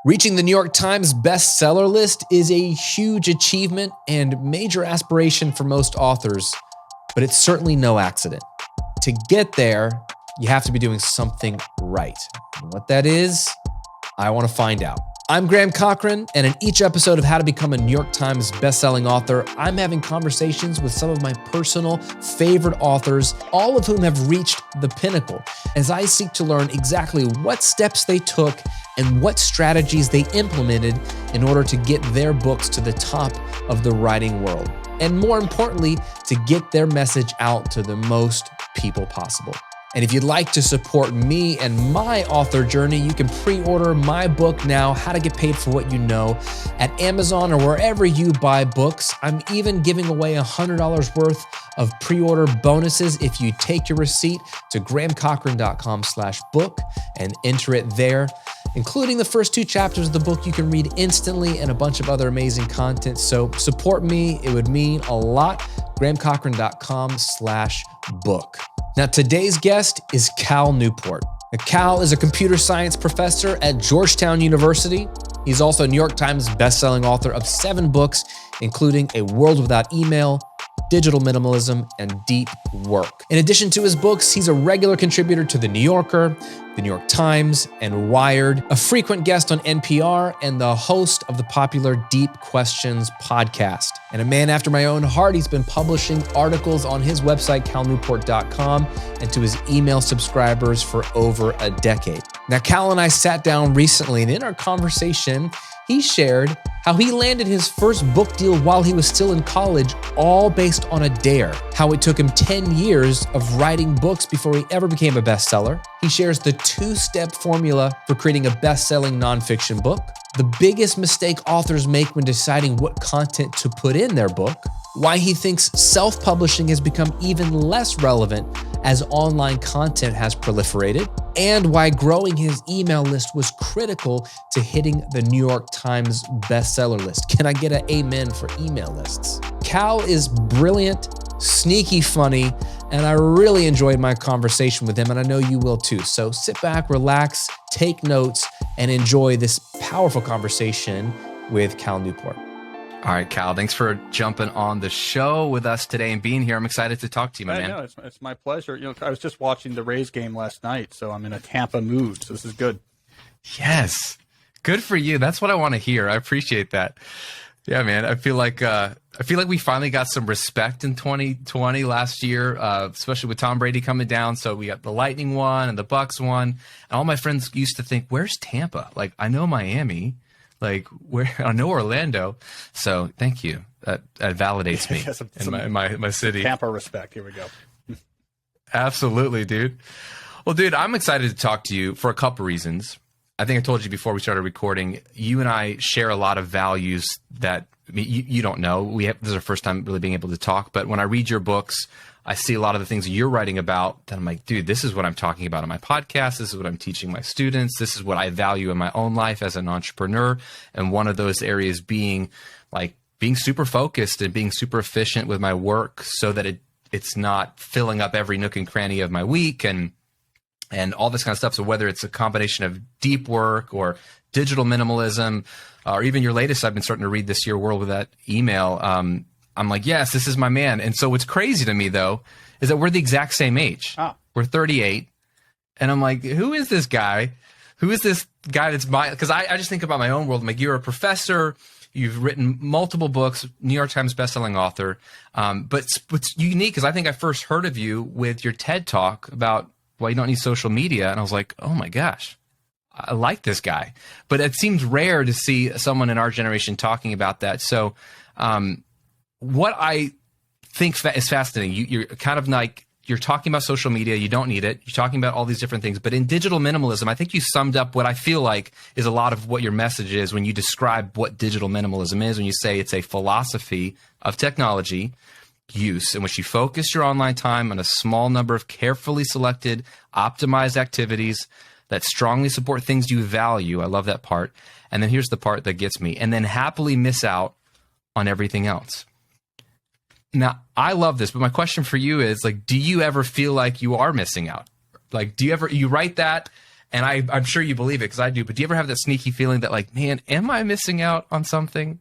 Reaching the New York Times bestseller list is a huge achievement and major aspiration for most authors, but it's certainly no accident. To get there, you have to be doing something right. And what that is, I want to find out. I'm Graham Cochrane, and in each episode of How to Become a New York Times bestselling author, I'm having conversations with some of my personal favorite authors, all of whom have reached the pinnacle, as I seek to learn exactly what steps they took and what strategies they implemented in order to get their books to the top of the writing world. And more importantly, to get their message out to the most people possible. And if you'd like to support me and my author journey, you can pre-order my book now, How to Get Paid for What You Know, at Amazon or wherever you buy books. I'm even giving away $100 worth of pre-order bonuses if you take your receipt to grahamcochrane.com/book and enter it there, including the first 2 chapters of the book you can read instantly and a bunch of other amazing content. So support me. It would mean a lot. grahamcochrane.com/book. Now, today's guest is Cal Newport. Now, Cal is a computer science professor at Georgetown University. He's also a New York Times bestselling author of 7 books, including A World Without Email, Digital Minimalism, and Deep Work. In addition to his books, he's a regular contributor to The New Yorker, The New York Times, and Wired, a frequent guest on NPR, and the host of the popular Deep Questions podcast. And a man after my own heart, he's been publishing articles on his website, calnewport.com, and to his email subscribers for over a decade. Now, Cal and I sat down recently, and in our conversation, he shared how he landed his first book deal while he was still in college, all based on a dare. How it took him 10 years of writing books before he ever became a bestseller. He shares the 2-step formula for creating a best-selling nonfiction book, the biggest mistake authors make when deciding what content to put in their book, why he thinks self-publishing has become even less relevant as online content has proliferated, and why growing his email list was critical to hitting the New York Times bestseller list. Can I get an amen for email lists? Cal is brilliant, sneaky funny, and I really enjoyed my conversation with him, and I know you will too. So sit back, relax, take notes, and enjoy this powerful conversation with Cal Newport. All right, Cal, thanks for jumping on the show with us today and being here. I'm excited to talk to you, my man. No, it's my pleasure. You know, I was just watching the Rays game last night, so I'm in a Tampa mood, so this is good. Yes. Good for you. That's what I want to hear. I appreciate that. Yeah, man. I feel like we finally got some respect in 2020 last year, especially with Tom Brady coming down. So we got the Lightning one and the Bucks one. And all my friends used to think, where's Tampa? Like, I know Miami. Like, where I know Orlando. So thank you. That validates me in my city. Tampa respect. Here we go. Absolutely, dude. Well, dude, I'm excited to talk to you for a couple reasons. I think I told you before we started recording, you and I share a lot of values that you don't know. This is our first time really being able to talk. But when I read your books, I see a lot of the things you're writing about that I'm like, dude, this is what I'm talking about on my podcast. This is what I'm teaching my students. This is what I value in my own life as an entrepreneur. And one of those areas being like being super focused and being super efficient with my work so that it's not filling up every nook and cranny of my week and all this kind of stuff. So whether it's a combination of deep work or digital minimalism, or even your latest, I've been starting to read this year, World Without Email. I'm like, yes, this is my man. And so what's crazy to me, though, is that we're the exact same age. We're 38. And I'm like, who is this guy? Who is this guy that's my – because I just think about my own world. I'm like, you're a professor. You've written multiple books, New York Times bestselling author. But what's unique is I think I first heard of you with your TED Talk about why you don't need social media. And I was like, oh, my gosh. I like this guy. But it seems rare to see someone in our generation talking about that. So what I think is fascinating, you're kind of like, you're talking about social media, you don't need it. You're talking about all these different things. But in digital minimalism, I think you summed up what I feel like is a lot of what your message is when you describe what digital minimalism is, when you say it's a philosophy of technology use in which you focus your online time on a small number of carefully selected, optimized activities that strongly support things you value. I love that part. And then here's the part that gets me. And then happily miss out on everything else. Now, I love this, but my question for you is, like, do you ever feel like you are missing out? Like, do you ever, you write that And I'm sure you believe it because I do. But do you ever have that sneaky feeling that like, man, am I missing out on something?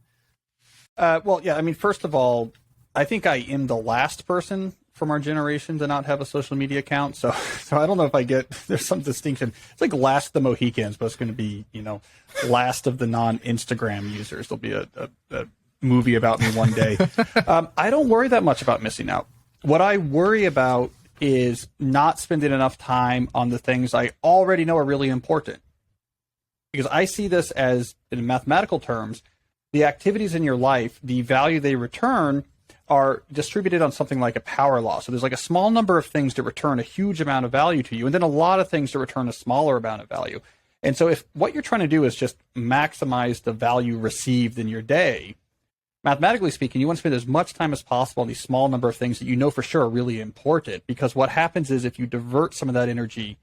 Well, yeah. I mean, first of all, I think I am the last person from our generation to not have a social media account. So I don't know if I get, there's some distinction. It's like last of the Mohicans, but it's going to be, last of the non-Instagram users. There'll be a movie about me one day. I don't worry that much about missing out. What I worry about is not spending enough time on the things I already know are really important. Because I see this as, in mathematical terms, the activities in your life, the value they return are distributed on something like a power law. So there's like a small number of things that return a huge amount of value to you, and then a lot of things that return a smaller amount of value. And so if what you're trying to do is just maximize the value received in your day, mathematically speaking, you want to spend as much time as possible on these small number of things that you know for sure are really important. Because what happens is if you divert some of that energy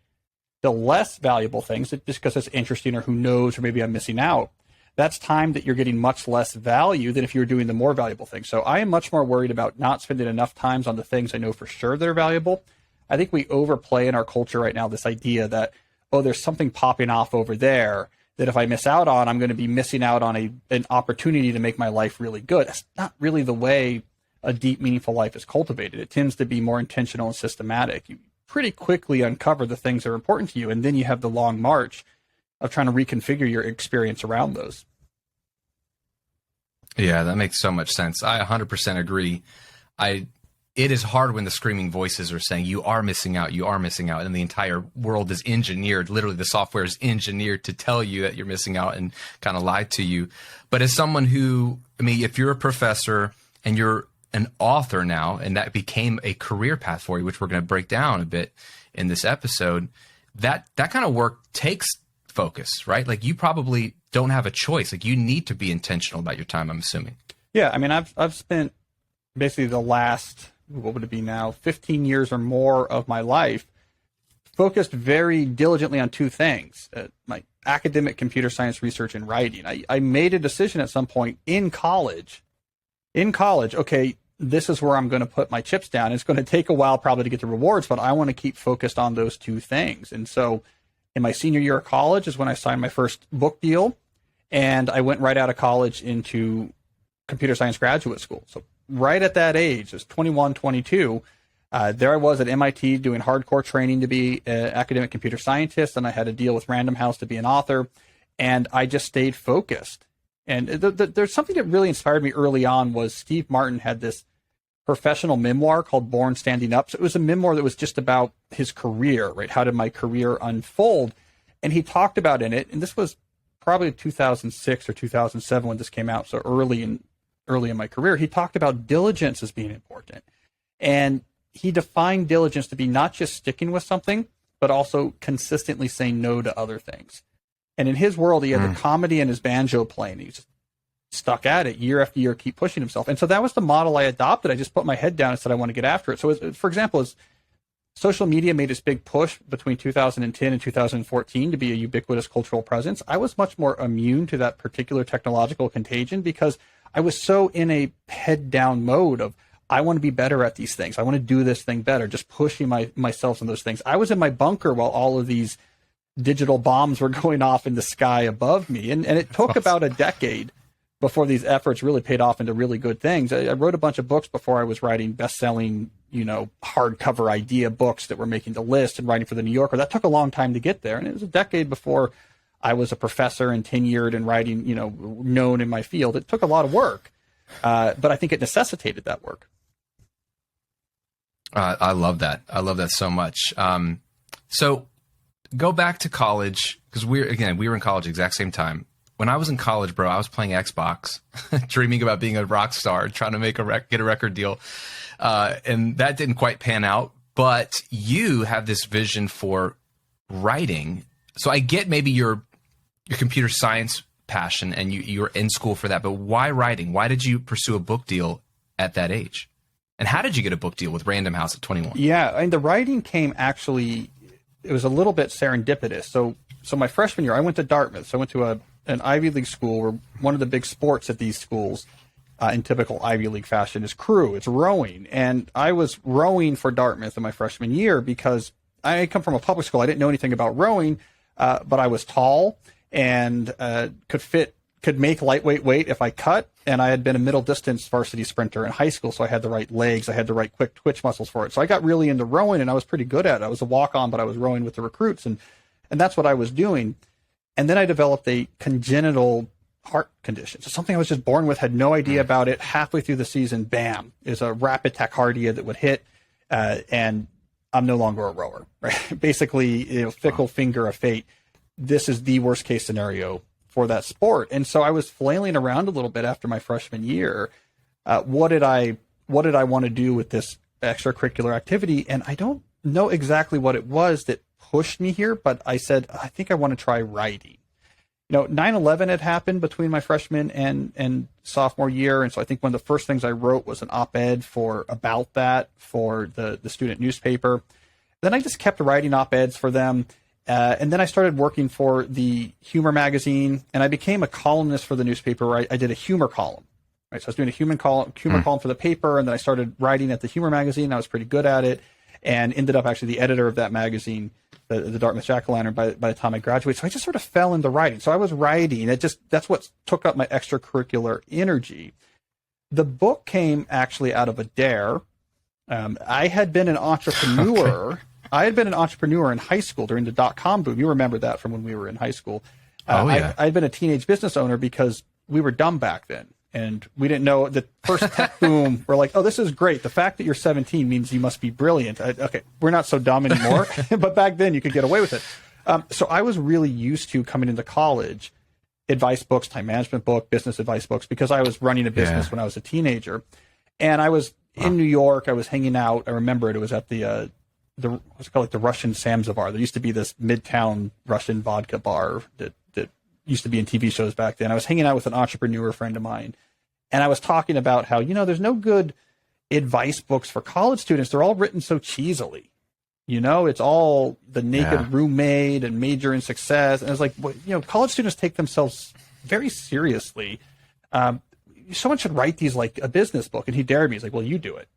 to less valuable things, just because it's interesting or who knows, or maybe I'm missing out, that's time that you're getting much less value than if you were doing the more valuable things. So I am much more worried about not spending enough times on the things I know for sure that are valuable. I think we overplay in our culture right now this idea that, oh, there's something popping off over there that if I miss out on, I'm going to be missing out on an opportunity to make my life really good. That's not really the way a deep, meaningful life is cultivated. It tends to be more intentional and systematic. You pretty quickly uncover the things that are important to you, and then you have the long march of trying to reconfigure your experience around those. Yeah, that makes so much sense. I 100% agree. It is hard when the screaming voices are saying you are missing out, and the entire world is engineered. Literally, the software is engineered to tell you that you're missing out and kind of lie to you. But as someone who, I mean, if you're a professor and you're an author now, and that became a career path for you, which we're going to break down a bit in this episode, that kind of work takes focus, right? Like you probably don't have a choice. Like you need to be intentional about your time, I'm assuming. Yeah, I mean, I've spent basically the last, what would it be now, 15 years or more of my life focused very diligently on two things, my academic computer science research and writing. I made a decision at some point in college, okay, this is where I'm going to put my chips down. It's going to take a while probably to get the rewards, but I want to keep focused on those two things. And so in my senior year of college is when I signed my first book deal, and I went right out of college into computer science graduate school. So right at that age, I was 21, 22, there I was at MIT doing hardcore training to be an academic computer scientist, and I had a deal with Random House to be an author, and I just stayed focused. And there's something that really inspired me early on was Steve Martin had this professional memoir called Born Standing Up. So it was a memoir that was just about his career, right? How did my career unfold? And he talked about in it, and this was probably 2006 or 2007 when this came out, so early in my career, he talked about diligence as being important. And he defined diligence to be not just sticking with something, but also consistently saying no to other things. And in his world, he had the comedy and his banjo playing. He just stuck at it year after year, keep pushing himself. And so that was the model I adopted. I just put my head down and said, I want to get after it. So for example, as social media made its big push between 2010 and 2014 to be a ubiquitous cultural presence, I was much more immune to that particular technological contagion because I was so in a head down mode of, I want to be better at these things. I want to do this thing better, just pushing myself in those things. I was in my bunker while all of these digital bombs were going off in the sky above me. And it took about a decade before these efforts really paid off into really good things. I wrote a bunch of books before I was writing best-selling, hardcover idea books that were making the list and writing for the New Yorker. That took a long time to get there. And it was a decade before I was a professor and tenured and writing, known in my field. It took a lot of work, but I think it necessitated that work. I love that. I love that so much. So go back to college, because we were in college at the exact same time. When I was in college, bro, I was playing Xbox, dreaming about being a rock star, trying to get a record deal. And that didn't quite pan out. But you have this vision for writing. So I get maybe your computer science passion and you're in school for that. But why writing? Why did you pursue a book deal at that age? And how did you get a book deal with Random House at 21? Yeah, and the writing came actually, it was a little bit serendipitous. So my freshman year, I went to Dartmouth. So I went to an Ivy League school where one of the big sports at these schools in typical Ivy League fashion is crew. It's rowing. And I was rowing for Dartmouth in my freshman year because I come from a public school. I didn't know anything about rowing. but I was tall and could make lightweight weight if I cut. And I had been a middle distance varsity sprinter in high school, so I had the right legs, I had the right quick twitch muscles for it. So I got really into rowing, and I was pretty good at it. I was a walk-on, but I was rowing with the recruits, and that's what I was doing. And then I developed a congenital heart condition. So something I was just born with, had no idea about it. Halfway through the season, bam, is a rapid tachycardia that would hit, and I'm no longer a rower, right? Basically, fickle finger of fate. This is the worst case scenario for that sport. And so I was flailing around a little bit after my freshman year. What did I want to do with this extracurricular activity? And I don't know exactly what it was that pushed me here, but I said, I think I want to try writing. 9/11 had happened between my freshman and sophomore year. And so I think one of the first things I wrote was an op-ed about that for the student newspaper. Then I just kept writing op-eds for them. And then I started working for the humor magazine, and I became a columnist for the newspaper where I did a humor column. Right? So I was doing a humor column for the paper, and then I started writing at the humor magazine. I was pretty good at it, and ended up actually the editor of that magazine, the Dartmouth Jack-o'-lantern, by the time I graduated. So I just sort of fell into writing. So I was writing. That's what took up my extracurricular energy. The book came actually out of a dare. I had been an entrepreneur. Okay. I had been an entrepreneur in high school during the dot-com boom. You remember that from when we were in high school. I had been a teenage business owner because we were dumb back then. And we didn't know the first tech boom. We're like, oh, this is great. The fact that you're 17 means you must be brilliant. Okay, we're not so dumb anymore. But back then you could get away with it. So I was really used to coming into college, advice books, time management book, business advice books, because I was running a business when I was a teenager. And I was in New York. I was hanging out. I remember it was at the what's it called, like the Russian Samsovar. There used to be this midtown Russian vodka bar that used to be in TV shows back then. I was hanging out with an entrepreneur friend of mine, and I was talking about how, there's no good advice books for college students. They're all written so cheesily. It's all the naked roommate and major in success. And I was like, college students take themselves very seriously. Someone should write these like a business book. And he dared me. He's like, well, you do it.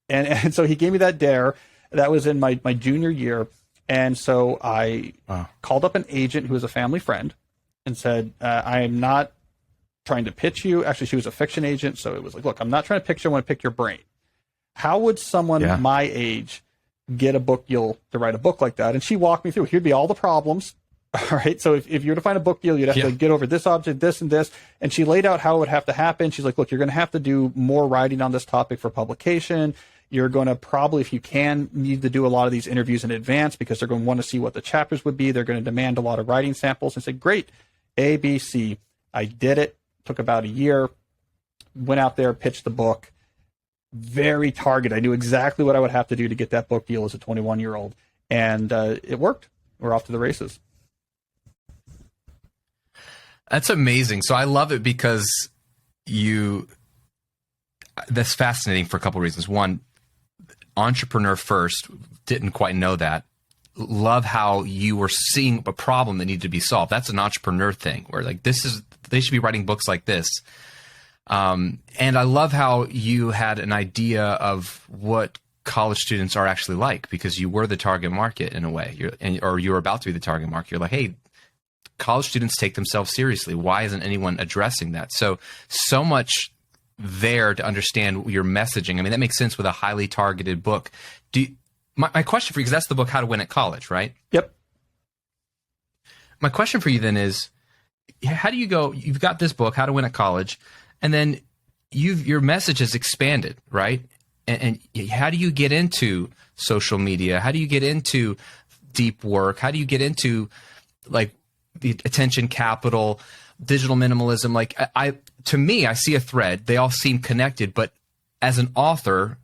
And so he gave me that dare. That was in my junior year. And so I called up an agent who was a family friend and said, I am not trying to pitch you. Actually, she was a fiction agent. So it was like, look, I'm not trying to pitch you. I want to pick your brain. How would someone my age get a book deal to write a book like that? And she walked me through. Here'd be all the problems. All right. So if you were to find a book deal, you'd have to get over this object, this and this. And she laid out how it would have to happen. She's like, look, you're going to have to do more writing on this topic for publication. You're going to probably, if you can, need to do a lot of these interviews in advance because they're going to want to see what the chapters would be. They're going to demand a lot of writing samples. And say, great, A, B, C. I did it. Took about a year. Went out there, pitched the book. Very targeted. I knew exactly what I would have to do to get that book deal as a 21-year-old. And it worked. We're off to the races. That's amazing. So I love it because that's fascinating for a couple of reasons. One, entrepreneur first, didn't quite know that. Love how you were seeing a problem that needed to be solved. That's an entrepreneur thing where like they should be writing books like this. And I love how you had an idea of what college students are actually like because you were the target market in a way, or you were about to be the target market. You're like, hey, college students take themselves seriously. Why isn't anyone addressing that? So much there to understand your messaging. I mean, that makes sense with a highly targeted book. My question for you, because that's the book, How to Win at College, right? Yep. My question for you then is, how do you go, you've got this book, How to Win at College, and then your message has expanded, right? And how do you get into social media? How do you get into deep work? How do you get into like the attention capital, digital minimalism? Like to me, I see a thread. They all seem connected, but as an author,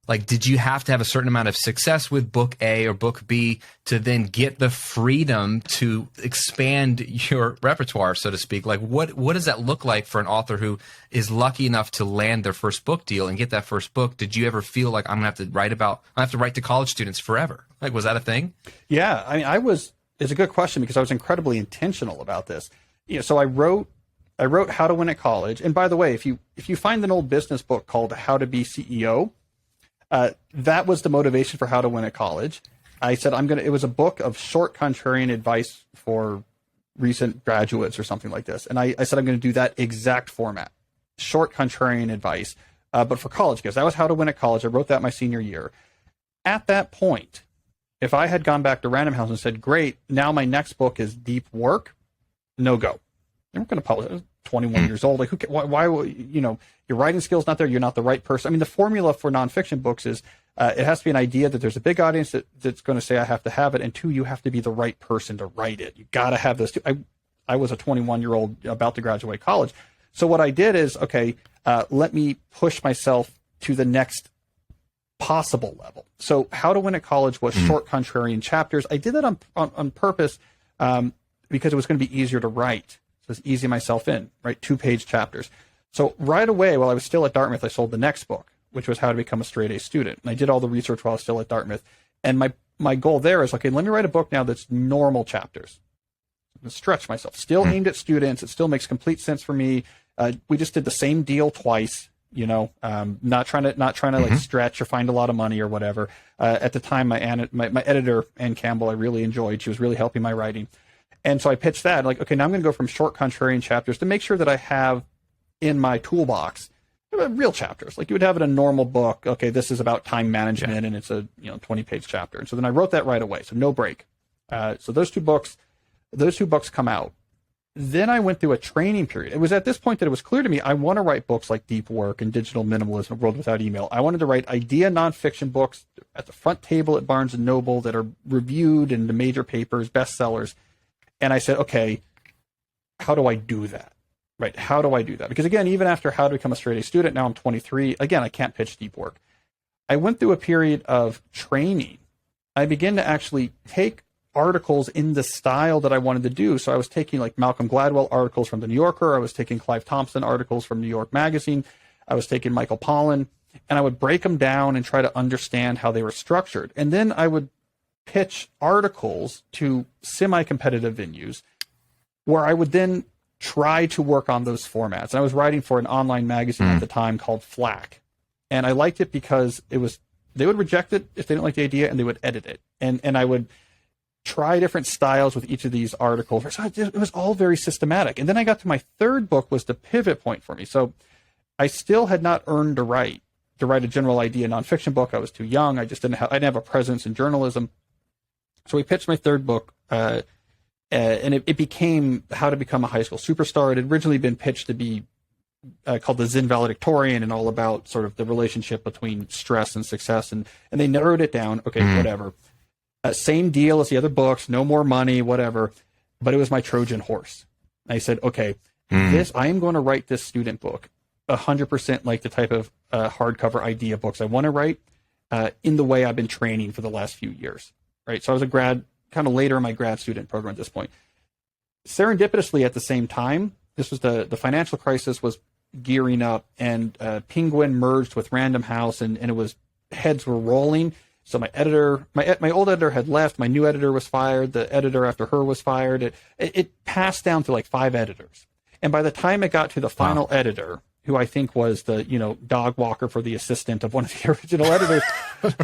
like, did you have to have a certain amount of success with book A or book B to then get the freedom to expand your repertoire, so to speak? Like, what does that look like for an author who is lucky enough to land their first book deal and get that first book? Did you ever feel like I have to write to college students forever? Like, was that a thing? Yeah, I mean, it's a good question because I was incredibly intentional about this. So I wrote How to Win at College. And by the way, if you find an old business book called How to Be CEO, that was the motivation for How to Win at College. I said, it was a book of short contrarian advice for recent graduates or something like this. And I said, I'm going to do that exact format, short contrarian advice, but for college kids. That was how to win at college. I wrote that my senior year. At that point, if I had gone back to Random House and said, great, now my next book is deep work, no go. They weren't going to publish it. I was 21 years old. Like, why your writing skills not there? You're not the right person. I mean, the formula for nonfiction books is it has to be an idea that there's a big audience that's going to say I have to have it, and two, you have to be the right person to write it. You got to have those two. I was a 21-year-old about to graduate college. So what I did is, okay, let me push myself to the next possible level. So How to Win at College was short contrarian chapters. I did that on purpose because it was going to be easier to write. So it's easing myself in, right? 2-page chapters. So right away, while I was still at Dartmouth, I sold the next book, which was How to Become a Straight A Student. And I did all the research while I was still at Dartmouth. And my goal there is, okay, let me write a book now that's normal chapters. I'm going to stretch myself. Still aimed at students. It still makes complete sense for me. We just did the same deal twice, not trying to like stretch or find a lot of money or whatever. At the time, my editor, Ann Campbell, I really enjoyed. She was really helping my writing. And so I pitched that, like, okay, now I'm going to go from short contrarian chapters to make sure that I have in my toolbox real chapters, like you would have in a normal book. Okay, this is about time management, and it's a 20-page chapter. And so then I wrote that right away, so no break. So those two books come out. Then I went through a training period. It was at this point that it was clear to me I want to write books like Deep Work and Digital Minimalism, A World Without Email. I wanted to write idea nonfiction books at the front table at Barnes & Noble that are reviewed in the major papers, bestsellers. And I said, okay, how do I do that? Right? How do I do that? Because again, even after How to Become a Straight A Student, now I'm 23, again, I can't pitch Deep Work. I went through a period of training. I began to actually take articles in the style that I wanted to do. So I was taking like Malcolm Gladwell articles from the New Yorker. I was taking Clive Thompson articles from New York Magazine. I was taking Michael Pollan, and I would break them down and try to understand how they were structured. And then I would pitch articles to semi-competitive venues where I would then try to work on those formats. And I was writing for an online magazine at the time called Flack. And I liked it because they would reject it if they didn't like the idea, and they would edit it. And I would try different styles with each of these articles. So it was all very systematic. And then I got to my third book, was the pivot point for me. So I still had not earned to write a general idea nonfiction book. I was too young. I didn't have a presence in journalism. So we pitched my third book, and it became How to Become a High School Superstar. It had originally been pitched to be called the Zen Valedictorian, and all about sort of the relationship between stress and success. And they narrowed it down. Okay, whatever. Same deal as the other books, no more money, whatever. But it was my Trojan horse. I said, okay, I am going to write this student book 100% like the type of hardcover idea books I want to write in the way I've been training for the last few years. Right. So I was a grad, kind of later in my grad student program at this point. Serendipitously, at the same time, this was the financial crisis was gearing up, and Penguin merged with Random House, and it was, heads were rolling. So my editor, my old editor had left. My new editor was fired. The editor after her was fired. It passed down to like 5 editors. And by the time it got to the final editor, who I think was the, dog walker for the assistant of one of the original editors.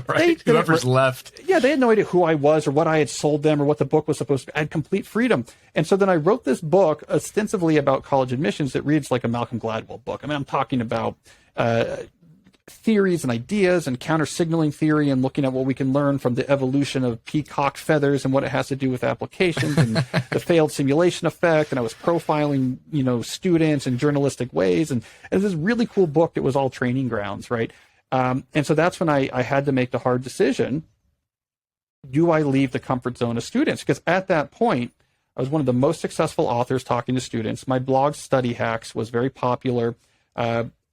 Right. Whoever's left. Yeah, they had no idea who I was or what I had sold them or what the book was supposed to be. I had complete freedom. And so then I wrote this book ostensibly about college admissions that reads like a Malcolm Gladwell book. I mean, I'm talking about theories and ideas and counter-signaling theory, and looking at what we can learn from the evolution of peacock feathers and what it has to do with applications and the failed simulation effect. And I was profiling, students in journalistic ways. And it was this really cool book that was all training grounds, right? And so that's when I had to make the hard decision. Do I leave the comfort zone of students? Because at that point, I was one of the most successful authors talking to students. My blog, Study Hacks, was very popular.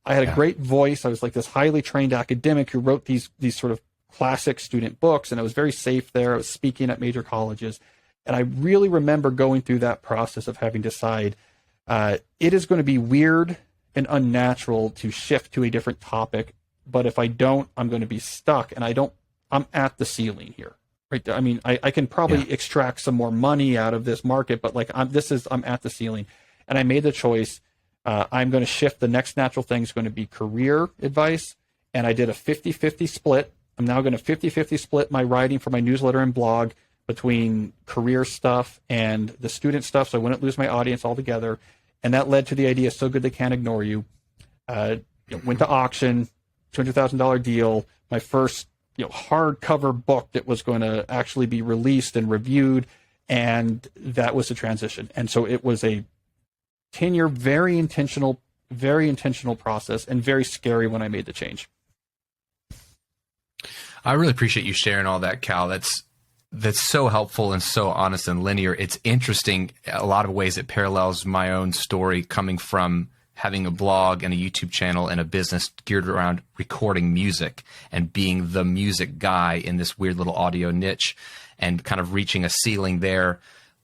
I had a great voice. I was like this highly trained academic who wrote these sort of classic student books, and I was very safe there. I was speaking at major colleges. And I really remember going through that process of having to decide, it is going to be weird and unnatural to shift to a different topic. But if I don't, I'm going to be stuck, and I'm at the ceiling here. Right. I mean, I can probably extract some more money out of this market, but like I'm at the ceiling. And I made the choice. I'm going to shift. The next natural thing is going to be career advice. And I did a 50-50 split I'm now going to 50-50 split my writing for my newsletter and blog between career stuff and the student stuff, so I wouldn't lose my audience altogether. And that led to the idea, So Good They Can't Ignore You. Went to auction, $200,000 deal, my first hardcover book that was going to actually be released and reviewed, and that was the transition. And so it was a 10-year, very intentional process, and very scary when I made the change. I really appreciate you sharing all that, Cal. That's so helpful and so honest and linear. It's interesting, a lot of ways it parallels my own story, coming from having a blog and a YouTube channel and a business geared around recording music and being the music guy in this weird little audio niche, and kind of reaching a ceiling there,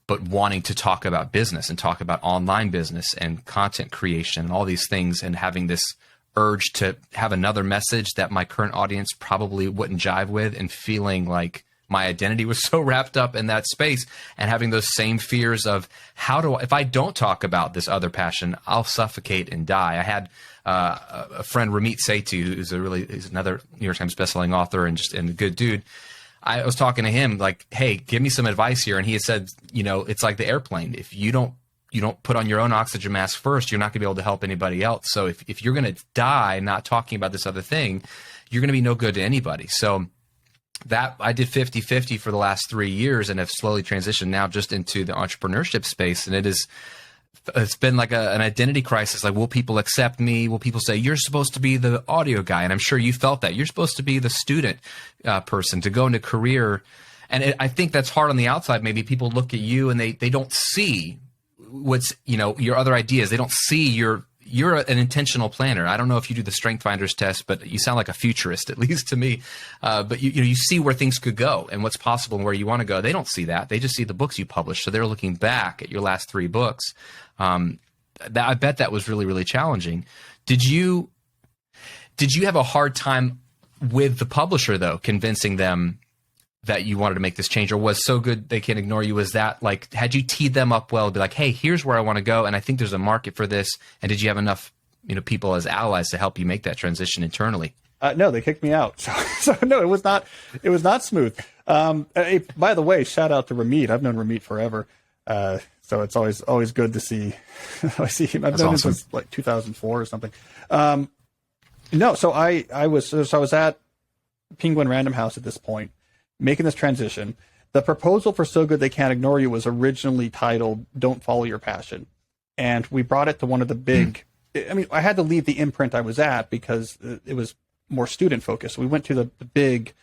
but wanting to talk about business and talk about online business and content creation and all these things, and having this urge to have another message that my current audience probably wouldn't jive with, and feeling like my identity was so wrapped up in that space, and having those same fears of if I don't talk about this other passion, I'll suffocate and die. I had a friend, Ramit Sethi, who's another New York Times bestselling author and a good dude. I was talking to him like, hey, give me some advice here. And he had said, it's like the airplane. If you don't put on your own oxygen mask first, you're not going to be able to help anybody else. So if you're going to die not talking about this other thing, you're going to be no good to anybody. So that I did 50-50 for the last 3 years, and have slowly transitioned now just into the entrepreneurship space. And it's been like an identity crisis. Like, will people accept me? Will people say, you're supposed to be the audio guy? And I'm sure you felt that. You're supposed to be the student person to go into career. And I think that's hard on the outside. Maybe people look at you and they don't see what's, your other ideas. They don't see you're an intentional planner. I don't know if you do the Strength Finders test, but you sound like a futurist, at least to me. But you see where things could go and what's possible and where you want to go. They don't see that. They just see the books you publish. So they're looking back at your last 3 books. I bet that was really, really challenging. Did you have a hard time with the publisher, though, convincing them that you wanted to make this change? Or was So Good They Can't Ignore You, was that like, had you teed them up well to be like, hey, here's where I want to go, and I think there's a market for this? And did you have enough people as allies to help you make that transition internally? No, they kicked me out. So no, it was not smooth. By the way, shout out to Ramit. I've known Ramit forever. So it's always good to see. I see him. I've known him since like 2004 or something. No, so I was at Penguin Random House at this point, making this transition. The proposal for So Good They Can't Ignore You was originally titled Don't Follow Your Passion. And we brought it to one of the big, I had to leave the imprint I was at because it was more student focused. We went to the big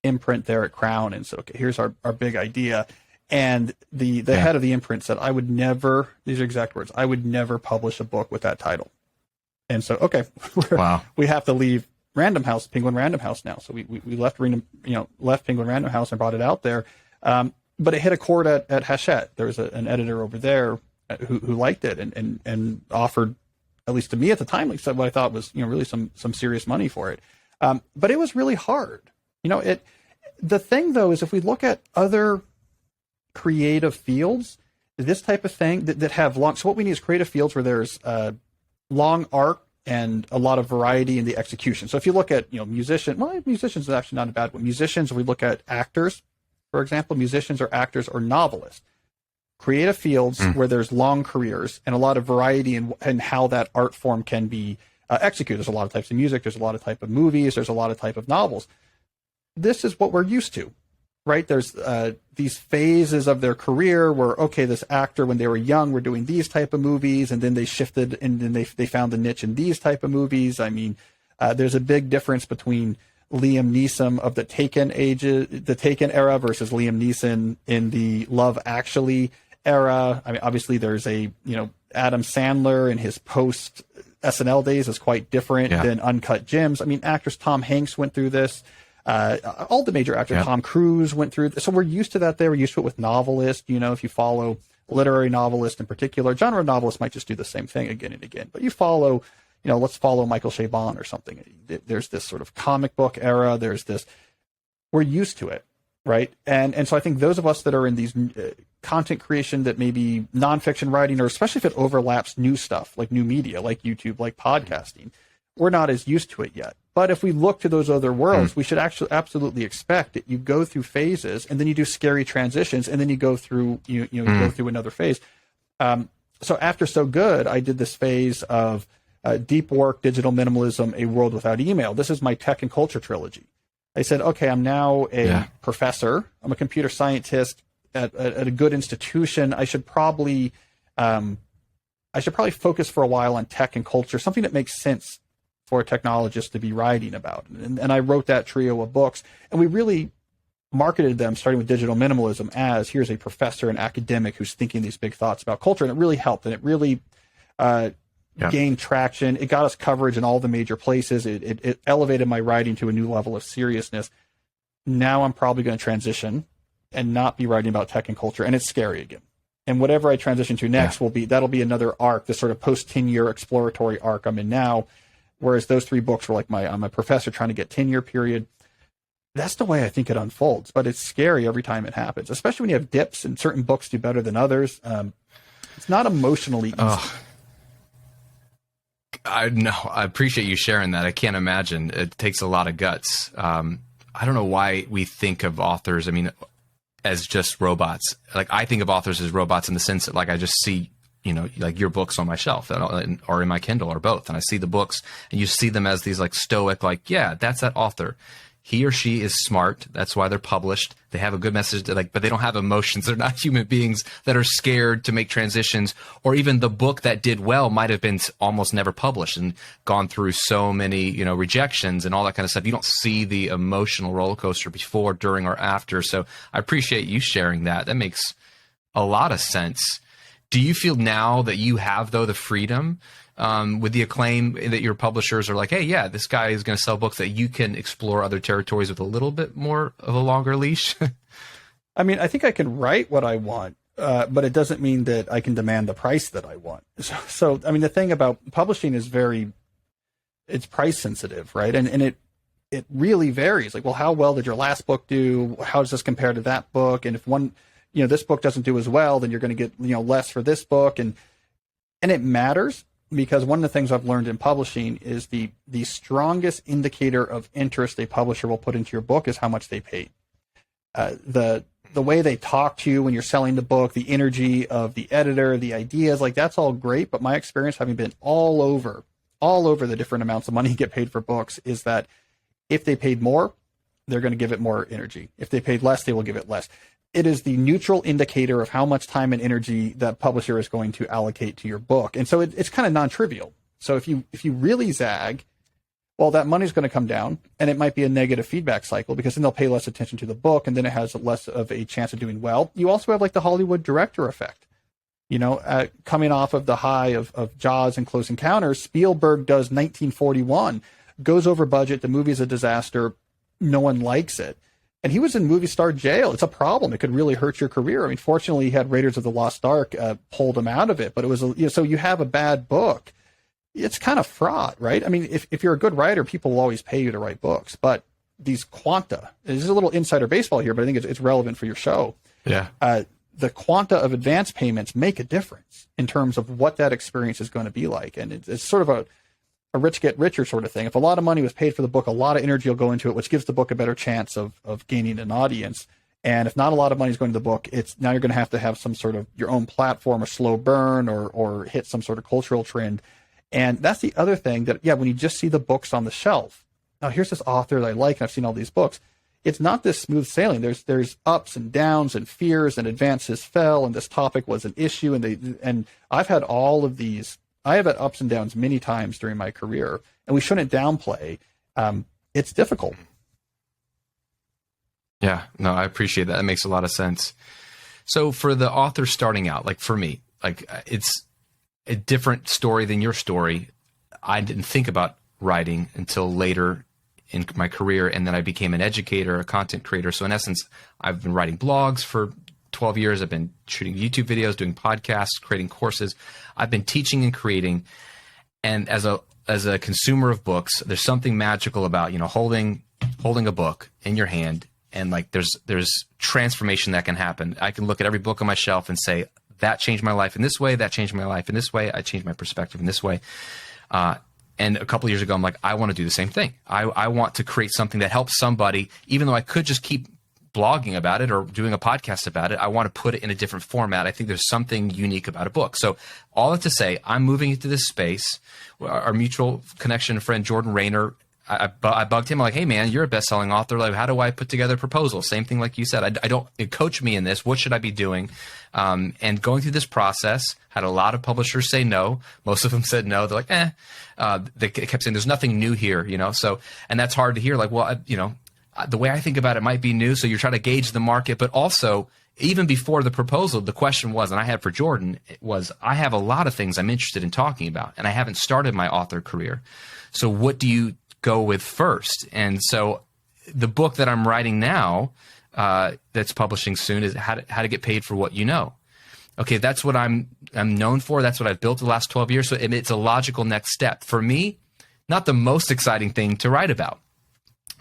imprint there at Crown and said, okay, here's our big idea. And the head of the imprint said, I would never, these are exact words, I would never publish a book with that title. And so, okay, we have to leave Random House, Penguin Random House now. So we left Penguin Random House and brought it out there. But it hit a chord at Hachette. There was an editor over there who liked it and offered, at least to me at the time, like said what I thought was, really some serious money for it. But it was really hard. The thing though, is if we look at other creative fields, this type of thing that have long, so what we need is creative fields where there's long arc and a lot of variety in the execution. So if you look at, musicians is actually not a bad one. Musicians, if we look at actors, for example, musicians or actors or novelists, creative fields where there's long careers and a lot of variety in how that art form can be executed. There's a lot of types of music. There's a lot of type of movies. There's a lot of type of novels. This is what we're used to, right? There's these phases of their career where, okay, this actor, when they were young, were doing these type of movies, and then they shifted and then they found the niche in these type of movies. I mean, there's a big difference between Liam Neeson of the Taken era versus Liam Neeson in the Love Actually era. I mean, obviously there's Adam Sandler in his post SNL days is quite different than Uncut Gems. I mean, actors, Tom Hanks went through this. All the major actors, Tom Cruise went through this. So we're used to that there. We're used to it with novelists. If you follow literary novelists in particular, genre novelists might just do the same thing again and again. But you follow, let's follow Michael Chabon or something. There's this sort of comic book era. There's this, we're used to it, right? And so I think those of us that are in these content creation that maybe nonfiction writing, or especially if it overlaps new stuff, like new media, like YouTube, like podcasting, we're not as used to it yet. But if we look to those other worlds, we should actually absolutely expect that you go through phases, and then you do scary transitions, and then you go through you go through another phase. So after So Good, I did this phase of deep work, digital minimalism, a world without email. This is my tech and culture trilogy. I said, okay, I'm now a professor. I'm a computer scientist at a good institution. I should probably focus for a while on tech and culture, something that makes sense for a technologist to be writing about. And I wrote that trio of books, and we really marketed them, starting with digital minimalism, as here's a professor and academic who's thinking these big thoughts about culture. And it really helped, and it really gained traction. It got us coverage in all the major places. It elevated my writing to a new level of seriousness. Now I'm probably going to transition and not be writing about tech and culture, and it's scary again. And whatever I transition to next that'll be another arc, this sort of post-tenure exploratory arc I'm in now. Whereas those three books were like I'm a professor trying to get tenure period. That's the way I think it unfolds, but it's scary every time it happens, especially when you have dips and certain books do better than others. It's not emotionally easy. I know. I appreciate you sharing that. I can't imagine. It takes a lot of guts. I don't know why we think of authors, as just robots. Like, I think of authors as robots in the sense that, like, I just see, like your books on my shelf or in my Kindle or both. And I see the books, and you see them as these like stoic, like, yeah, that's that author. He or she is smart. That's why they're published. They have a good message, but they don't have emotions. They're not human beings that are scared to make transitions, or even the book that did well might have been almost never published and gone through so many, rejections and all that kind of stuff. You don't see the emotional roller coaster before, during, or after. So I appreciate you sharing that. That makes a lot of sense. Do you feel now that you have, though, the freedom with the acclaim that your publishers are like, hey, yeah, this guy is going to sell books, that you can explore other territories with a little bit more of a longer leash? I think I can write what I want, but it doesn't mean that I can demand the price that I want. So the thing about publishing is it's price sensitive, right? And it really varies. Like, well, how well did your last book do? How does this compare to that book? And if this book doesn't do as well, then you're going to get, less for this book. And it matters, because one of the things I've learned in publishing is the strongest indicator of interest a publisher will put into your book is how much they paid. The way they talk to you when you're selling the book, the energy of the editor, the ideas, like, that's all great. But my experience, having been all over the different amounts of money you get paid for books, is that if they paid more, they're going to give it more energy. If they paid less, they will give it less. It is the neutral indicator of how much time and energy that publisher is going to allocate to your book. And so it's kind of non-trivial. So if you really zag, well, that money's going to come down, and it might be a negative feedback cycle, because then they'll pay less attention to the book, and then it has less of a chance of doing well. You also have like the Hollywood director effect. Coming off of the high of Jaws and Close Encounters, Spielberg does 1941, goes over budget, the movie's a disaster, no one likes it. And he was in movie star jail. It's a problem. It could really hurt your career. Fortunately, he had Raiders of the Lost Ark pulled him out of it. But it was, so you have a bad book. It's kind of fraught, right? If you're a good writer, people will always pay you to write books. But these quanta, this is a little insider baseball here, but I think it's relevant for your show. Yeah. The quanta of advance payments make a difference in terms of what that experience is going to be like. And it's sort of a rich get richer sort of thing. If a lot of money was paid for the book, a lot of energy will go into it, which gives the book a better chance of gaining an audience. And if not a lot of money is going to the book, now you're going to have some sort of your own platform, a slow burn, or hit some sort of cultural trend. And that's the other thing that, when you just see the books on the shelf, now here's this author that I like, and I've seen all these books. It's not this smooth sailing. There's ups and downs and fears, and advances fell, and this topic was an issue. And I've had all of these. I have had ups and downs many times during my career, and we shouldn't downplay. It's difficult. Yeah, no, I appreciate that. That makes a lot of sense. So for the author starting out, like for me, like it's a different story than your story. I didn't think about writing until later in my career, and then I became an educator, a content creator. So in essence, I've been writing blogs for 12 years. I've been shooting YouTube videos, doing podcasts, creating courses. I've been teaching and creating. And as a consumer of books, there's something magical about, holding a book in your hand, and like there's transformation that can happen. I can look at every book on my shelf and say, that changed my life in this way, that changed my life in this way, I changed my perspective in this way. And a couple of years ago, I'm like, I want to do the same thing. I want to create something that helps somebody, even though I could just keep blogging about it or doing a podcast about it. I want to put it in a different format. I think there's something unique about a book. So all that to say, I'm moving into this space. Our mutual connection friend, Jordan Rayner, I bugged him. I'm like, hey man, you're a best-selling author. Like, how do I put together a proposal? Same thing like you said. I don't coach me in this. What should I be doing? And going through this process, had a lot of publishers say no. Most of them said no. They're like, they kept saying there's nothing new here, you know. So, and that's hard to hear. Like, well, you know, the way I think about it might be new. So you're trying to gauge the market, but also even before the proposal, the question was, and I had for Jordan, was I have a lot of things I'm interested in talking about, and I haven't started my author career. So what do you go with first? And so the book that I'm writing now, that's publishing soon, is how to get paid for what you know. Okay, that's what I'm known for. That's what I've built the last 12 years. So it's a logical next step for me. Not the most exciting thing to write about,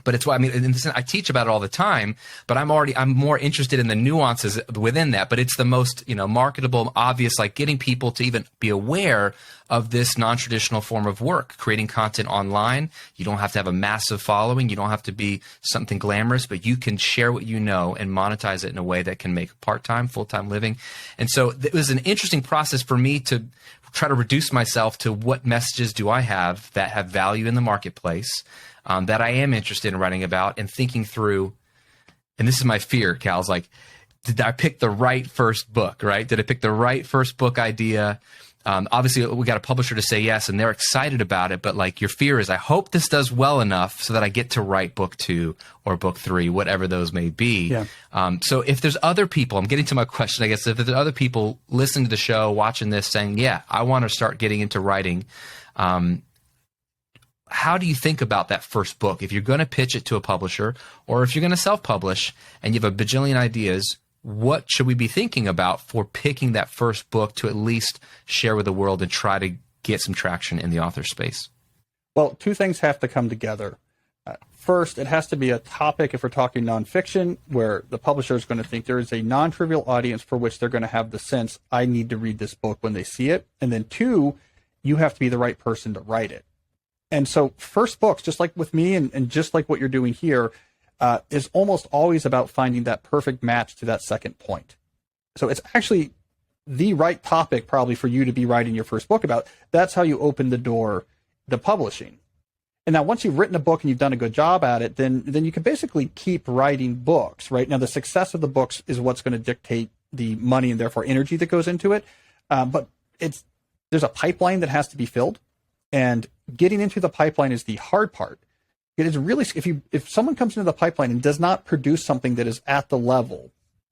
but it's what I mean. I teach about it all the time, but I'm more interested in the nuances within that. But it's the most, you know, marketable, obvious, like getting people to even be aware of this non-traditional form of work, creating content online. You don't have to have a massive following. You don't have to be something glamorous, but you can share what you know and monetize it in a way that can make part-time, full-time living. And so it was an interesting process for me to try to reduce myself to what messages do I have that have value in the marketplace, that I am interested in writing about, and thinking through. And this is my fear, Cal, is like, did I pick the right first book, right? Did I pick the right first book idea? Obviously, we got a publisher to say yes, and they're excited about it. But like, your fear is, I hope this does well enough so that I get to write book 2 or book 3, whatever those may be. Yeah. So if there's other people, I'm getting to my question, I guess, if there's other people listening to the show, watching this, saying, yeah, I want to start getting into writing, how do you think about that first book? If you're going to pitch it to a publisher, or if you're going to self-publish and you have a bajillion ideas, what should we be thinking about for picking that first book to at least share with the world and try to get some traction in the author space? Well, two things have to come together. First, it has to be a topic, if we're talking nonfiction, where the publisher is going to think there is a non-trivial audience for which they're going to have the sense, I need to read this book when they see it. And then 2, you have to be the right person to write it. And so first books, just like with me and just like what you're doing here, is almost always about finding that perfect match to that second point. So it's actually the right topic probably for you to be writing your first book about. That's how you open the door to publishing. And now once you've written a book and you've done a good job at it, then you can basically keep writing books, right? Now the success of the books is what's going to dictate the money and therefore energy that goes into it. But there's a pipeline that has to be filled. And getting into the pipeline is the hard part. It is really, if someone comes into the pipeline and does not produce something that is at the level,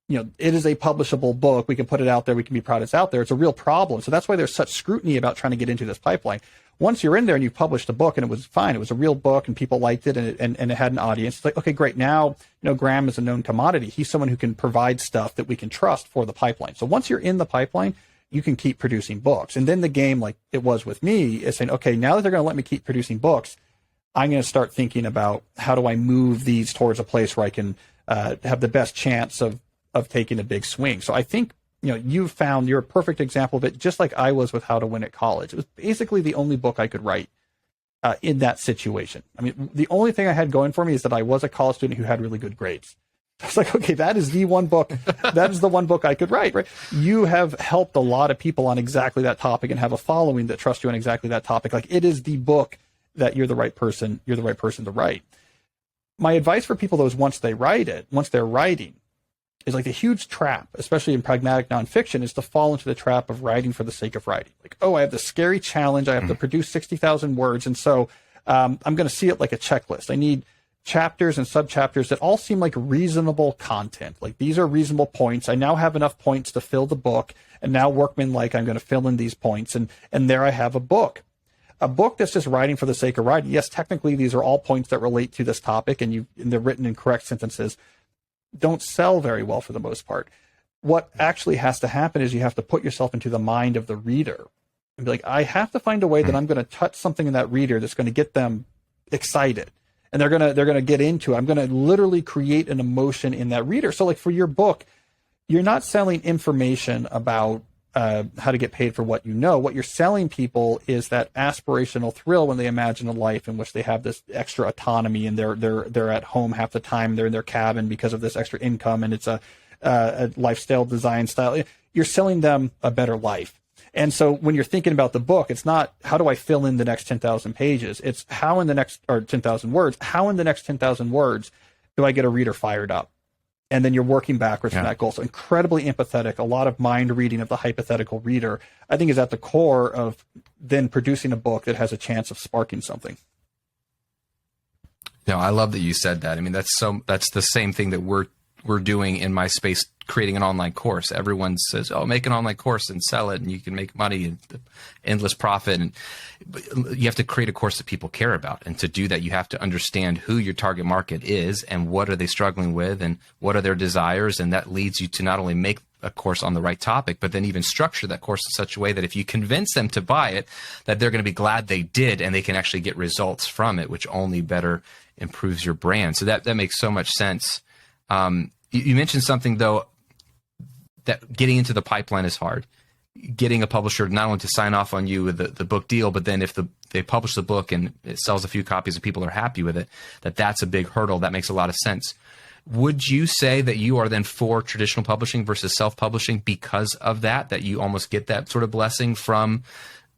you know, it is a publishable book, we can put it out there, we can be proud it's out there, it's a real problem. So that's why there's such scrutiny about trying to get into this pipeline. Once you're in there and you've published a book and it was fine, it was a real book and people liked it and it had an audience, it's like, okay, great. Now, you know, Graham is a known commodity. He's someone who can provide stuff that we can trust for the pipeline. So once you're in the pipeline, you can keep producing books. And then the game, like it was with me, is saying, okay, now that they're going to let me keep producing books, I'm going to start thinking about how do I move these towards a place where I can have the best chance of taking a big swing. So I think, you know, you're a perfect example of it, just like I was with How to Win at College. It was basically the only book I could write in that situation. I mean, the only thing I had going for me is that I was a college student who had really good grades. I was like, okay, that is the one book. That is the one book I could write, right? You have helped a lot of people on exactly that topic and have a following that trust you on exactly that topic. Like, it is the book that you're the right person to write. My advice for people, though, is once they're writing, is like the huge trap, especially in pragmatic nonfiction, is to fall into the trap of writing for the sake of writing. Like, oh, I have this scary challenge. I have to produce 60,000 words. And so I'm going to see it like a checklist. I need chapters and subchapters that all seem like reasonable content. Like, these are reasonable points. I now have enough points to fill the book. And now workman-like, I'm going to fill in these points. And there I have a book. A book that's just writing for the sake of writing. Yes, technically, these are all points that relate to this topic and they're written in correct sentences. Don't sell very well for the most part. What actually has to happen is you have to put yourself into the mind of the reader and be like, I have to find a way that I'm going to touch something in that reader that's going to get them excited. And they're going to get into it. I'm going to literally create an emotion in that reader. So like for your book, you're not selling information about how to get paid for what you know. What you're selling people is that aspirational thrill when they imagine a life in which they have this extra autonomy and they're at home half the time. They're in their cabin because of this extra income, and it's a lifestyle design style. You're selling them a better life. And so when you're thinking about the book, it's not how do I fill in the next 10,000 pages? It's how in the next, or 10,000 words, how in the next 10,000 words do I get a reader fired up? And then you're working backwards from that goal. So incredibly empathetic, a lot of mind reading of the hypothetical reader, I think is at the core of then producing a book that has a chance of sparking something. No, I love that you said that. I mean, that's the same thing that we're doing in my space, creating an online course. Everyone says, oh, make an online course and sell it and you can make money and endless profit. And you have to create a course that people care about. And to do that, you have to understand who your target market is and what are they struggling with and what are their desires. And that leads you to not only make a course on the right topic, but then even structure that course in such a way that if you convince them to buy it, that they're going to be glad they did and they can actually get results from it, which only better improves your brand. So that makes so much sense. You mentioned something, though, that getting into the pipeline is hard. Getting a publisher not only to sign off on you with the book deal, but then if they publish the book and it sells a few copies and people are happy with it, that's a big hurdle. That makes a lot of sense. Would you say that you are then for traditional publishing versus self-publishing because of that you almost get that sort of blessing from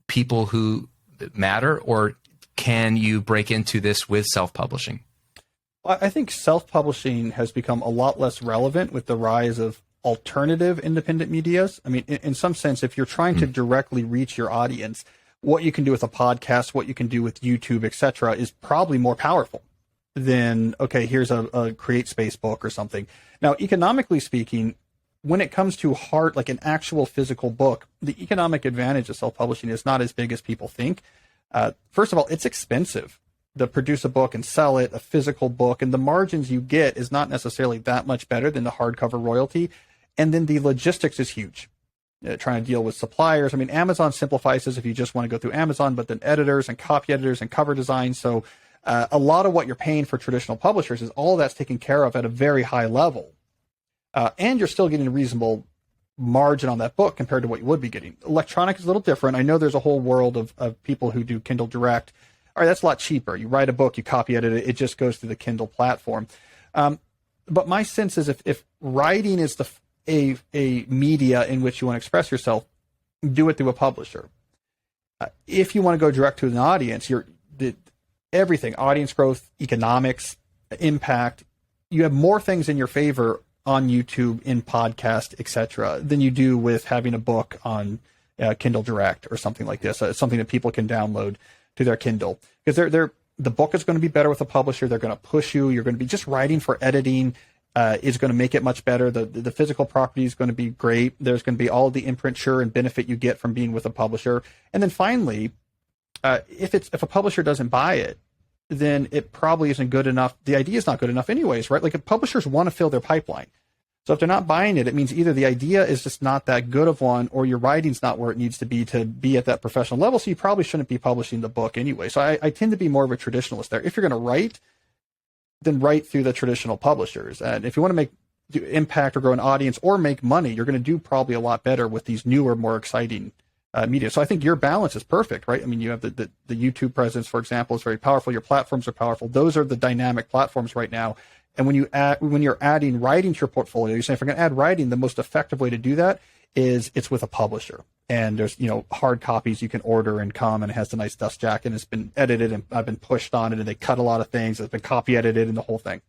people who matter, or can you break into this with self-publishing? I think self-publishing has become a lot less relevant with the rise of alternative independent medias. I mean, in some sense, if you're trying to directly reach your audience, what you can do with a podcast, what you can do with YouTube, etc., is probably more powerful than, okay, here's a Create Space book or something. Now, economically speaking, when it comes to like an actual physical book, the economic advantage of self-publishing is not as big as people think. First of all, it's expensive to produce a book and sell it, a physical book, and the margins you get is not necessarily that much better than the hardcover royalty. And then the logistics is huge. Trying to deal with suppliers. I mean, Amazon simplifies this if you just want to go through Amazon, but then editors and copy editors and cover design. So a lot of what you're paying for traditional publishers is all that's taken care of at a very high level. And you're still getting a reasonable margin on that book compared to what you would be getting. Electronic is a little different. I know there's a whole world of people who do Kindle Direct. All right, that's a lot cheaper. You write a book, you copy edit it, it just goes through the Kindle platform. But my sense is if writing is a media in which you want to express yourself, do it through a publisher. If you want to go direct to an audience, everything, audience growth, economics, impact, you have more things in your favor on YouTube, in podcast, etc., than you do with having a book on Kindle Direct or something like this. It's something that people can download to their Kindle, because the book is going to be better with a publisher. They're going to push you. You're going to be just writing for editing. Is going to make it much better. The physical property is going to be great. There's going to be all the imprimatur and benefit you get from being with a publisher. And then finally, if a publisher doesn't buy it, then it probably isn't good enough. The idea is not good enough anyways, right? Like, if publishers want to fill their pipeline. So if they're not buying it, it means either the idea is just not that good of one, or your writing's not where it needs to be at that professional level. So you probably shouldn't be publishing the book anyway. So I tend to be more of a traditionalist there. If you're going to write, then write through the traditional publishers. And if you want to do impact or grow an audience or make money, you're going to do probably a lot better with these newer, more exciting media. So I think your balance is perfect, right? I mean, you have the YouTube presence, for example, is very powerful. Your platforms are powerful. Those are the dynamic platforms right now. And when you're adding writing to your portfolio, you're saying, if we're going to add writing, the most effective way to do that is it's with a publisher. And there's, hard copies you can order and come, and it has a nice dust jacket, and it's been edited, and I've been pushed on it, and they cut a lot of things. It's been copy edited and the whole thing.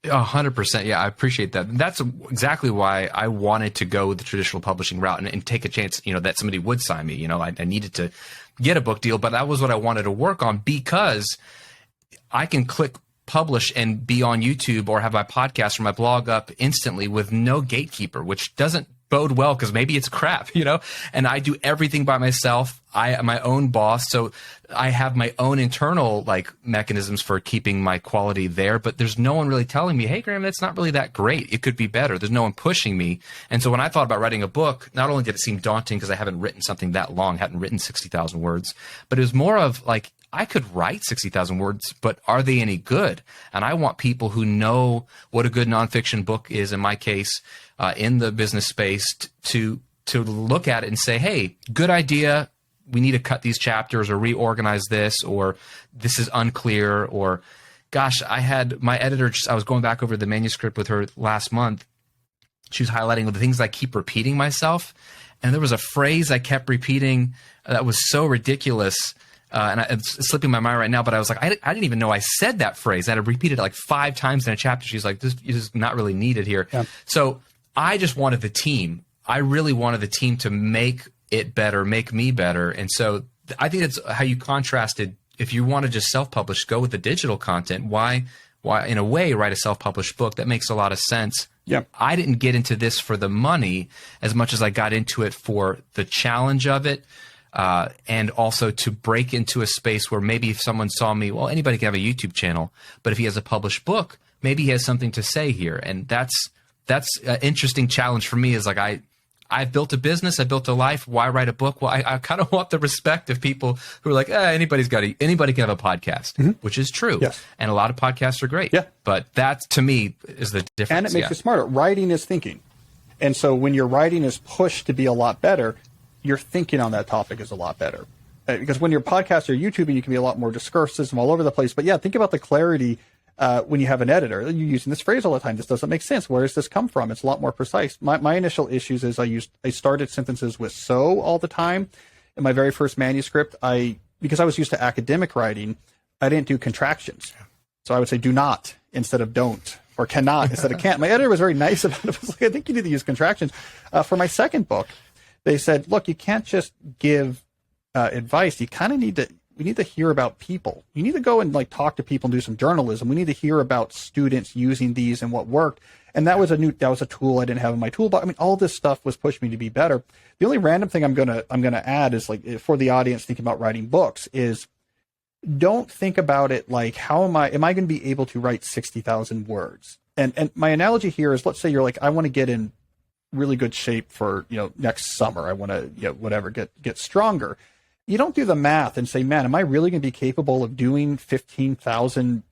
100%. Yeah, I appreciate that. That's exactly why I wanted to go the traditional publishing route and take a chance, that somebody would sign me. I needed to get a book deal, but that was what I wanted to work on, because I can click publish and be on YouTube or have my podcast or my blog up instantly with no gatekeeper, which doesn't bode well, because maybe it's crap, and I do everything by myself. I am my own boss. So I have my own internal mechanisms for keeping my quality there, but there's no one really telling me, hey, Graham, that's not really that great. It could be better. There's no one pushing me. And so when I thought about writing a book, not only did it seem daunting because I haven't written something that long, hadn't written 60,000 words, but it was more of I could write 60,000 words, but are they any good? And I want people who know what a good nonfiction book is, in my case, in the business space to look at it and say, hey, good idea. We need to cut these chapters or reorganize this, or this is unclear, or gosh, I had my editor, I was going back over the manuscript with her last month. She was highlighting the things I keep repeating myself. And there was a phrase I kept repeating that was so ridiculous. And it's slipping my mind right now, but I was like, I didn't even know I said that phrase. I had to repeat it like 5 times in a chapter. She's like, this is not really needed here. Yeah. So I just wanted the team. I really wanted the team to make it better, make me better. And so I think that's how you contrasted. If you want to just self-publish, go with the digital content. Why, in a way, write a self-published book? That makes a lot of sense. Yeah. I didn't get into this for the money as much as I got into it for the challenge of it, and also to break into a space where maybe if someone saw me, well, anybody can have a YouTube channel, but if he has a published book, maybe he has something to say here. And that's an interesting challenge for me, is like I've built a business, I built a life. Why write a book? Well, I kind of want the respect of people who are like, anybody can have a podcast, which is true. Yes. And a lot of podcasts are great. Yeah. But that, to me, is the difference. And it makes you smarter. Writing is thinking. And so when your writing is pushed to be a lot better, your thinking on that topic is a lot better. Because when you're podcasting or YouTubing, you can be a lot more discursive and all over the place. But yeah, think about the clarity when you have an editor. You're using this phrase all the time. This doesn't make sense. Where does this come from? It's a lot more precise. My initial issues is I started sentences with so all the time. In my very first manuscript, because I was used to academic writing, I didn't do contractions. So I would say do not instead of don't, or cannot instead of can't. My editor was very nice about it. I was like, I think you need to use contractions. For my second book, they said, look, you can't just give advice. You kind of we need to hear about people. You need to go and like talk to people and do some journalism. We need to hear about students using these and what worked. And that was a tool I didn't have in my toolbox. I mean, all this stuff was pushing me to be better. The only random thing I'm gonna add is, like, for the audience thinking about writing books, is don't think about it like, how am I going to be able to write 60,000 words? And my analogy here is, let's say you're like, I want to get in really good shape for, next summer. I want to, get stronger. You don't do the math and say, man, am I really going to be capable of doing 15,000,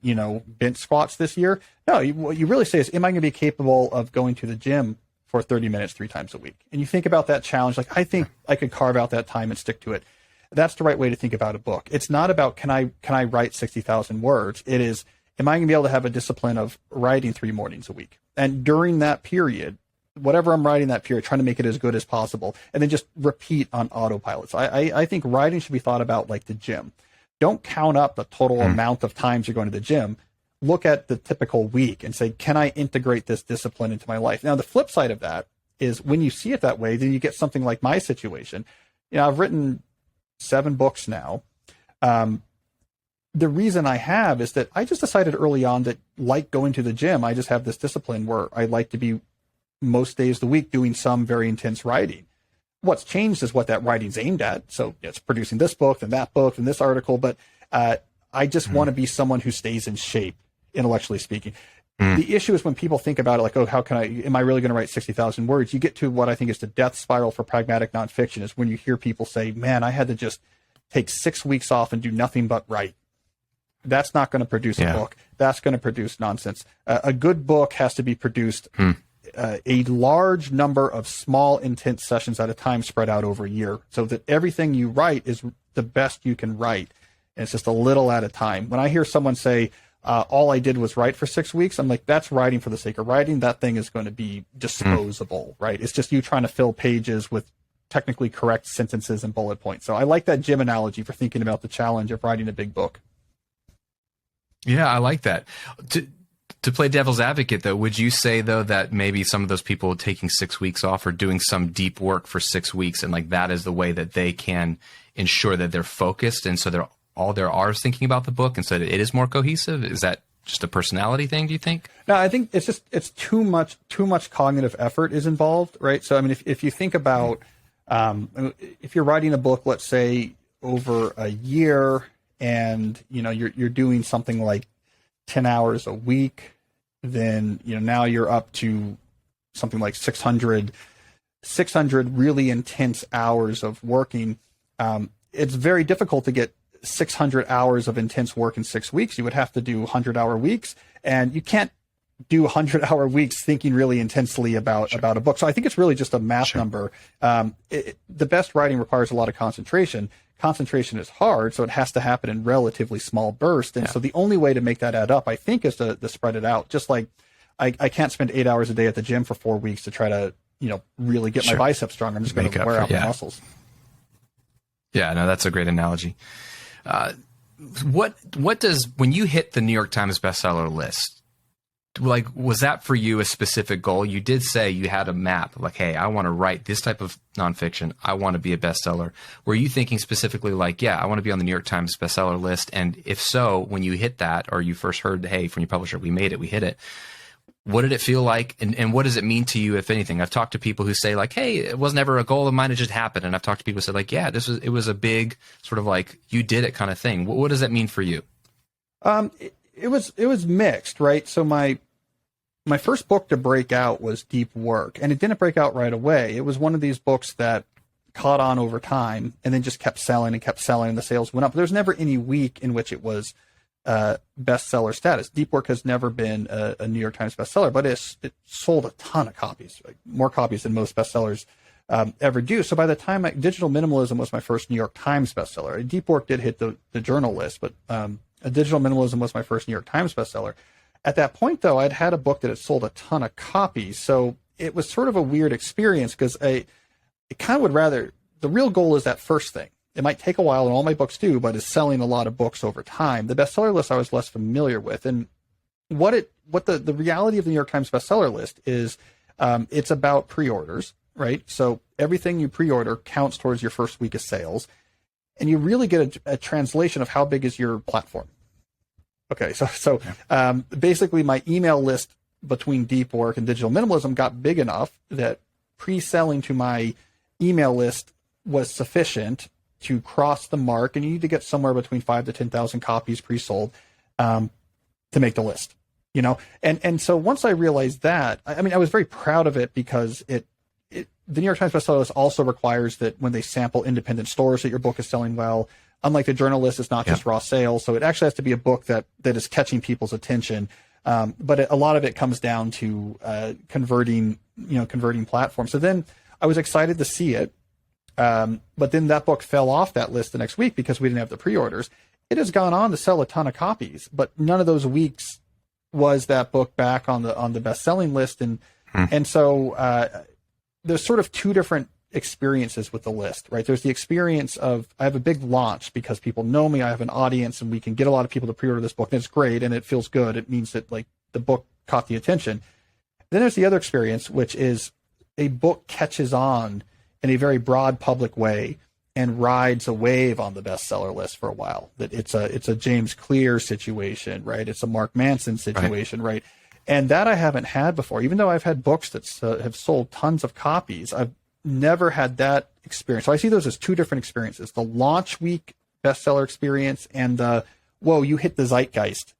bench squats this year? No, what you really say is, am I going to be capable of going to the gym for 30 minutes 3 times a week? And you think about that challenge, like, I think I could carve out that time and stick to it. That's the right way to think about a book. It's not about, can I write 60,000 words? It is, am I going to be able to have a discipline of writing 3 mornings a week? And during that period, whatever I'm writing that period, trying to make it as good as possible, and then just repeat on autopilot. So I think writing should be thought about like the gym. Don't count up the total amount of times you're going to the gym. Look at the typical week and say, can I integrate this discipline into my life? Now, the flip side of that is, when you see it that way, then you get something like my situation. I've written 7 books now. The reason I have is that I just decided early on that, like going to the gym, I just have this discipline where I like to be most days of the week doing some very intense writing. What's changed is what that writing's aimed at. So it's producing this book and that book and this article, but I just want to be someone who stays in shape, intellectually speaking. The issue is when people think about it like, oh, am I really going to write 60,000 words? You get to what I think is the death spiral for pragmatic nonfiction, is when you hear people say, man, I had to just take 6 weeks off and do nothing but write. That's not going to produce a book. That's going to produce nonsense. A good book has to be produced a large number of small, intense sessions at a time, spread out over a year, so that everything you write is the best you can write. And it's just a little at a time. When I hear someone say, all I did was write for 6 weeks, I'm like, that's writing for the sake of writing. That thing is going to be disposable, right? It's just you trying to fill pages with technically correct sentences and bullet points. So I like that gym analogy for thinking about the challenge of writing a big book. Yeah, I like that. To play devil's advocate, though, would you say, though, that maybe some of those people taking 6 weeks off are doing some deep work for 6 weeks, and like that is the way that they can ensure that they're focused, and so they're all there are is thinking about the book, and so that it is more cohesive? Is that just a personality thing, do you think? No, I think it's too much cognitive effort is involved, right? So I mean, if you think about if you're writing a book, let's say over a year, and you're doing something like 10 hours a week, then now you're up to something like 600 really intense hours of working. It's very difficult to get 600 hours of intense work in 6 weeks. You would have to do 100-hour weeks, and you can't do 100-hour weeks thinking really intensely about a book. So I think it's really just a math number. The best writing requires a lot of concentration. Concentration is hard, so it has to happen in relatively small bursts. And so the only way to make that add up, I think, is to spread it out. Just like I can't spend 8 hours a day at the gym for 4 weeks to try to, really get my biceps strong. I'm just going to wear out my muscles. Yeah, no, that's a great analogy. What does, when you hit the New York Times bestseller list, like, was that for you a specific goal? You did say you had a map, like, hey, I want to write this type of nonfiction. I want to be a bestseller. Were you thinking specifically like, yeah, I want to be on the New York Times bestseller list? And if so, when you hit that, or you first heard, hey, from your publisher, we made it, we hit it, what did it feel like? And what does it mean to you, if anything? I've talked to people who say like, hey, it was never a goal of mine, it just happened. And I've talked to people who said like, yeah, it was a big sort of like, you did it kind of thing. What does that mean for you? It was mixed, right? So my first book to break out was Deep Work, and it didn't break out right away. It was one of these books that caught on over time and then just kept selling, and the sales went up. There's never any week in which it was bestseller status. Deep Work has never been a New York Times bestseller, but it sold a ton of copies, like more copies than most bestsellers ever do. So by the time Digital Minimalism was my first New York Times bestseller. Deep Work did hit the journal list, but Digital Minimalism was my first New York Times bestseller. At that point, though, I'd had a book that had sold a ton of copies. So it was sort of a weird experience because it kind of would rather, the real goal is that first thing. It might take a while, and all my books do, but is selling a lot of books over time. The bestseller list I was less familiar with. And what the reality of the New York Times bestseller list is, it's about pre-orders, right? So everything you pre-order counts towards your first week of sales. And you really get a translation of how big is your platform. Okay, so basically my email list between Deep Work and Digital Minimalism got big enough that pre-selling to my email list was sufficient to cross the mark, and you need to get somewhere between 5,000 to 10,000 copies pre-sold to make the list, And so once I realized that, I was very proud of it because the New York Times bestseller list also requires that when they sample independent stores that your book is selling well. Unlike the journal list, it's not just raw sales. So it actually has to be a book that is catching people's attention. But a lot of it comes down to converting platforms. So then I was excited to see it. But then that book fell off that list the next week because we didn't have the pre-orders. It has gone on to sell a ton of copies, but none of those weeks was that book back on the best-selling list. And so there's sort of two different experiences with the list, right? There's the experience of I have a big launch because people know me, I have an audience, and we can get a lot of people to pre-order this book, and it's great, and it feels good. It means that like the book caught the attention. Then there's the other experience, which is a book catches on in a very broad public way and rides a wave on the bestseller list for a while. That it's a James Clear situation, right? It's a Mark Manson situation, right? And that I haven't had before. Even though I've had books that have sold tons of copies, I've never had that experience. So I see those as two different experiences: the launch week bestseller experience and the, whoa, you hit the zeitgeist,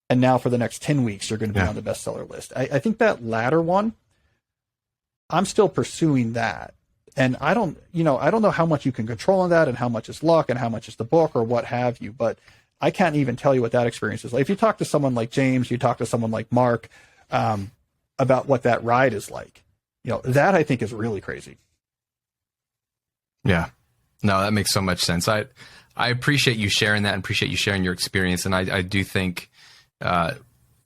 and now for the next 10 weeks you're going to be on the bestseller list. I think that latter one, I'm still pursuing that. And I don't know how much you can control on that and how much is luck and how much is the book or what have you, but I can't even tell you what that experience is like. If you talk to someone like James, you talk to someone like Mark about what that ride is like, that I think is really crazy. Yeah, no, that makes so much sense. I appreciate you sharing that and appreciate you sharing your experience. And I do think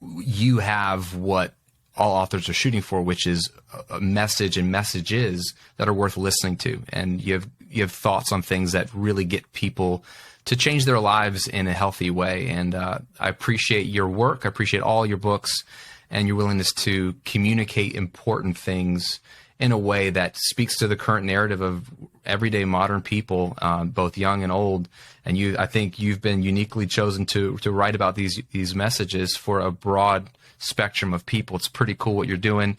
you have what all authors are shooting for, which is a message and messages that are worth listening to. And you have thoughts on things that really get people to change their lives in a healthy way. And I appreciate your work. I appreciate all your books and your willingness to communicate important things in a way that speaks to the current narrative of everyday modern people, both young and old. And I think you've been uniquely chosen to write about these messages for a broad spectrum of people. It's pretty cool what you're doing.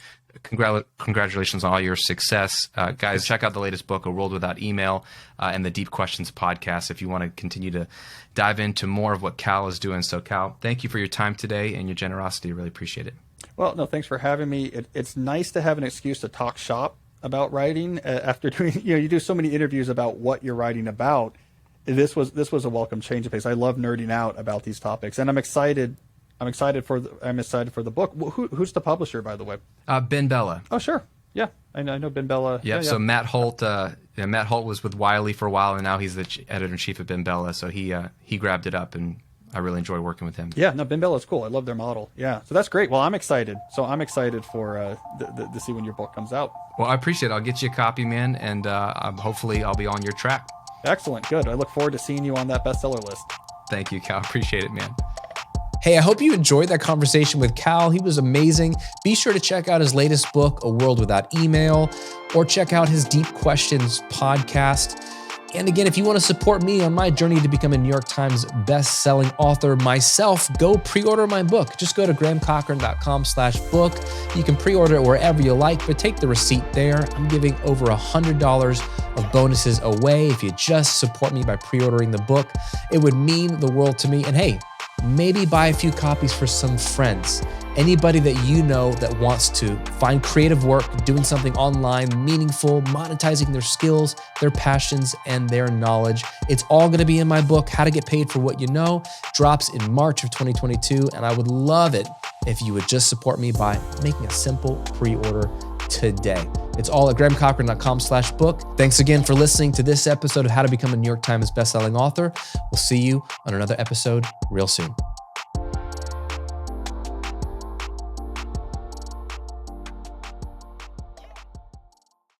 Congratulations on all your success. Guys, check out the latest book, A World Without Email, and the Deep Questions podcast if you want to continue to dive into more of what Cal is doing. So Cal, thank you for your time today and your generosity. Really appreciate it. Well, no, thanks for having me. It's nice to have an excuse to talk shop about writing after doing, you do so many interviews about what you're writing about. This was a welcome change of pace. I love nerding out about these topics, and I'm excited I'm excited for the book. Who's the publisher, by the way? Ben Bella. Oh, sure. Yeah, I know Ben Bella. Yep. So Matt Holt, Matt Holt was with Wiley for a while, and now he's the editor-in-chief of Ben Bella. So he grabbed it up, and I really enjoy working with him. Yeah, no, Ben Bella's cool. I love their model. Yeah, so that's great. Well, I'm excited. So I'm excited for to see when your book comes out. Well, I appreciate it. I'll get you a copy, man, and hopefully I'll be on your track. Excellent. Good. I look forward to seeing you on that bestseller list. Thank you, Cal. Appreciate it, man. Hey, I hope you enjoyed that conversation with Cal. He was amazing. Be sure to check out his latest book, A World Without Email, or check out his Deep Questions podcast. And again, if you want to support me on my journey to become a New York Times best-selling author myself, go pre-order my book. Just go to grahamcochrane.com/book. You can pre-order it wherever you like, but take the receipt there. I'm giving over $100 of bonuses away if you just support me by pre-ordering the book. It would mean the world to me. And hey, maybe buy a few copies for some friends. Anybody that you know that wants to find creative work, doing something online, meaningful, monetizing their skills, their passions, and their knowledge. It's all going to be in my book, How to Get Paid for What You Know. Drops in March of 2022, and I would love it if you would just support me by making a simple pre-order today. It's all at grahamcochrane.com/book. Thanks again for listening to this episode of How to Become a New York Times bestselling author. We'll see you on another episode real soon.